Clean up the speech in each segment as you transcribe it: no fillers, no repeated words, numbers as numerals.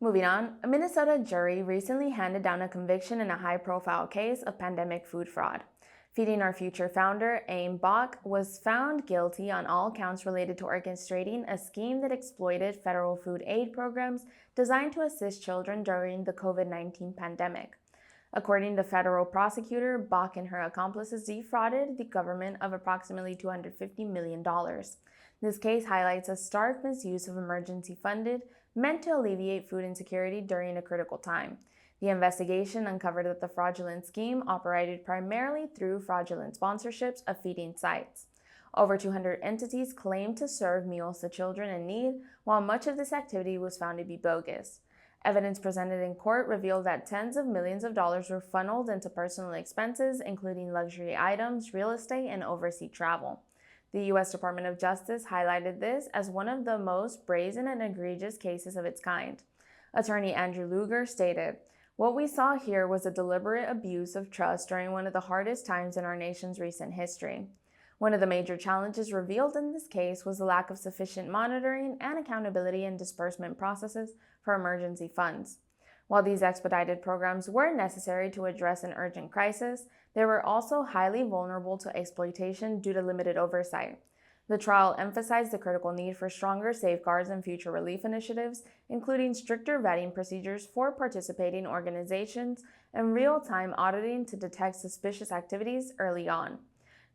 Moving on, a Minnesota jury recently handed down a conviction in a high profile case of pandemic food fraud. Feeding Our Future founder, Aim Bach, was found guilty on all counts related to orchestrating a scheme that exploited federal food aid programs designed to assist children during the COVID-19 pandemic. According to federal prosecutor, Bach and her accomplices defrauded the government of approximately $250 million. This case highlights a stark misuse of emergency funded, meant to alleviate food insecurity during a critical time. The investigation uncovered that the fraudulent scheme operated primarily through fraudulent sponsorships of feeding sites. Over 200 entities claimed to serve meals to children in need, while much of this activity was found to be bogus. Evidence presented in court revealed that tens of millions of dollars were funneled into personal expenses, including luxury items, real estate, and overseas travel. The U.S. Department of Justice highlighted this as one of the most brazen and egregious cases of its kind. Attorney Andrew Luger stated, "What we saw here was a deliberate abuse of trust during one of the hardest times in our nation's recent history." One of the major challenges revealed in this case was the lack of sufficient monitoring and accountability in disbursement processes for emergency funds. While these expedited programs were necessary to address an urgent crisis, they were also highly vulnerable to exploitation due to limited oversight. The trial emphasized the critical need for stronger safeguards and future relief initiatives, including stricter vetting procedures for participating organizations and real-time auditing to detect suspicious activities early on.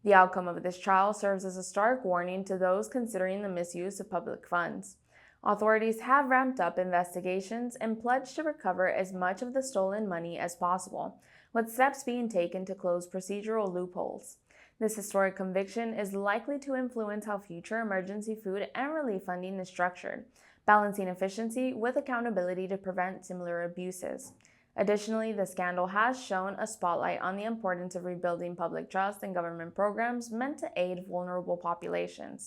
The outcome of this trial serves as a stark warning to those considering the misuse of public funds. Authorities have ramped up investigations and pledged to recover as much of the stolen money as possible, with steps being taken to close procedural loopholes. This historic conviction is likely to influence how future emergency food and relief funding is structured, balancing efficiency with accountability to prevent similar abuses. Additionally, the scandal has shone a spotlight on the importance of rebuilding public trust in government programs meant to aid vulnerable populations.